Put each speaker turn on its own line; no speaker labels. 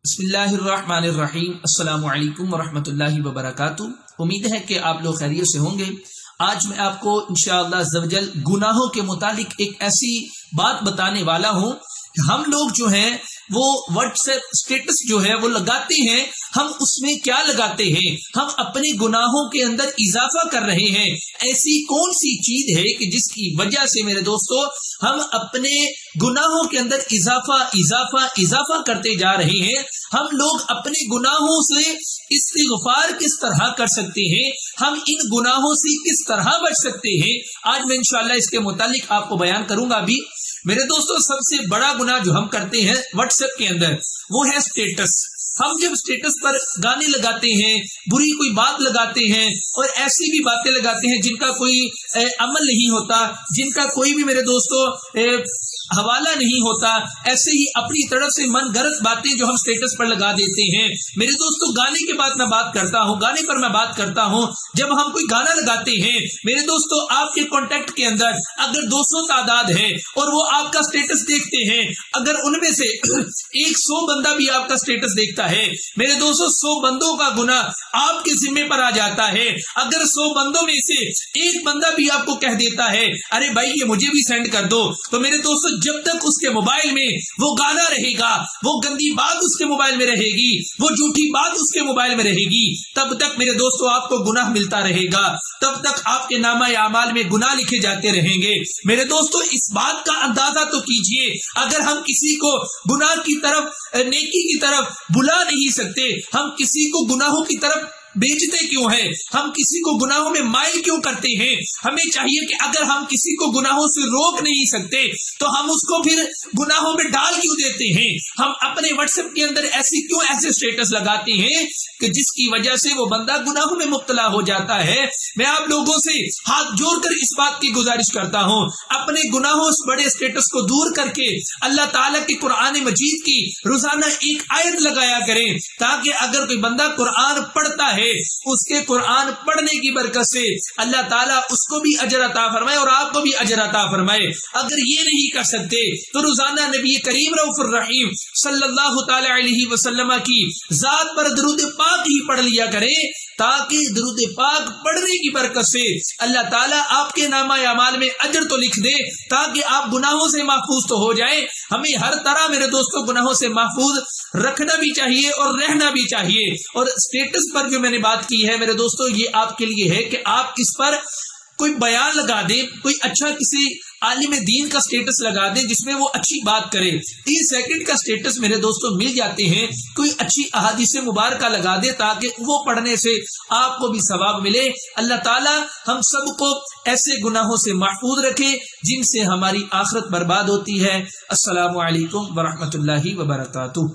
बिस्मिल्लाहिर्रहमानिर्रहीम। अस्सलाम वालेकुम वरहमतुल्लाहि वबरकातुहू। उम्मीद है कि आप लोग खैरियत से होंगे। आज मैं आपको इंशाअल्लाह अज़्ज़वजल गुनाहों के मुतालिक एक ऐसी बात बताने वाला हूँ। हम लोग जो हैं वो व्हाट्सएप स्टेटस जो है वो लगाते हैं, हम उसमें क्या लगाते हैं? हम अपने गुनाहों के अंदर इजाफा कर रहे हैं। ऐसी कौन सी चीज है कि जिसकी वजह से मेरे दोस्तों हम अपने गुनाहों के अंदर इजाफा करते जा रहे हैं? हम लोग अपने गुनाहों से इस्तिग़फ़ार किस तरह कर सकते हैं? हम इन गुनाहों से किस तरह बच सकते हैं? आज मैं इंशाअल्लाह इसके मुतालिक आपको बयान करूंगा। अभी मेरे दोस्तों सबसे बड़ा गुनाह जो हम करते हैं व्हाट्सएप के अंदर वो है स्टेटस। हम जब स्टेटस पर गाने लगाते हैं, बुरी कोई बात लगाते हैं और ऐसी भी बातें लगाते हैं जिनका कोई अमल नहीं होता, जिनका कोई भी मेरे दोस्तों हवाला नहीं होता, ऐसे ही अपनी तरफ से मन गलत बातें जो हम स्टेटस पर लगा देते हैं। मेरे दोस्तों गाने के बाद मैं बात करता हूँ, गाने पर मैं बात करता हूँ। जब हम कोई गाना लगाते हैं मेरे दोस्तों, आपके कॉन्टेक्ट के अंदर अगर 200 तादाद है और वो आपका स्टेटस देखते हैं, अगर उनमें से 100 बंदा भी आपका स्टेटस देखता है, मेरे दोस्तों 100 बंदों का गुनाह आपके जिम्मे पर आ जाता है। अगर 100 बंदों में से एक बंदा भी आपको कह देता है अरे भाई ये मुझे भी सेंड कर दो, तो मेरे दोस्तों जब तक उसके मोबाइल में वो गाना रहेगा, वो गंदी बात उसके मोबाइल में रहेगी, वो झूठी बात उसके मोबाइल में रहेगी, तब तक मेरे दोस्तों आपको गुनाह मिलता रहेगा, तब तक आपके नामा आमाल में गुनाह लिखे जाते रहेंगे। मेरे दोस्तों इस बात का अंदाजा तो कीजिए, अगर हम किसी को गुनाह की तरफ, नेकी की तरफ बुला नहीं सकते, हम किसी को गुनाहों की तरफ बेचते क्यों हैं? हम किसी को गुनाहों में माइल क्यों करते हैं? हमें चाहिए कि अगर हम किसी को गुनाहों से रोक नहीं सकते तो हम उसको फिर गुनाहों में डाल क्यों देते हैं? हम अपने व्हाट्सएप के अंदर ऐसे स्टेटस लगाते हैं कि जिसकी वजह से वो बंदा गुनाहों में मुब्तला हो जाता है। मैं आप लोगों से हाथ जोड़कर इस बात की गुजारिश करता हूँ, अपने गुनाहों उस बड़े स्टेटस को दूर करके अल्लाह ताला की कुरान मजीद की रोजाना एक आयत लगाया करें, ताकि अगर कोई बंदा कुरान पढ़ता है उसके कुरान पढ़ने की बरकत से अल्लाह ताला उसको भी अजर अता फरमाए और आपको भी अजर अता फरमाए। अगर ये नहीं कर सकते तो रोजाना नबी करीम रऊफुर रहीम सल्लल्लाहु ताला अलैहि वसल्लम की जात पर दुरूद पाक ही पढ़ लिया करें, ताकि दुरूद पाक पढ़ने की बरकत से अल्लाह ताला आपके नामा अमाल में अजर तो लिख दे, ताकि आप गुनाहों से महफूज तो हो जाए। हमें हर तरह मेरे दोस्तों गुनाहों से महफूज रखना भी चाहिए और रहना भी चाहिए। और स्टेटस पर जो मैंने बात की है मेरे दोस्तों, ये आपके लिए है कि आप इस पर कोई बयान लगा दे, कोई अच्छा किसी आलिम दीन का स्टेटस लगा दे जिसमें वो अच्छी बात करे। 30 सेकंड का स्टेटस मेरे दोस्तों मिल जाते हैं, कोई अच्छी अहादीस मुबारका लगा दे ताकि वो पढ़ने से आपको भी सवाब मिले। अल्लाह ताला हम सबको ऐसे गुनाहों से महफूज रखे जिनसे हमारी आखिरत बर्बाद होती है। अस्सलामु अलैकुम वरहमतुल्लाहि वबरकातुहू।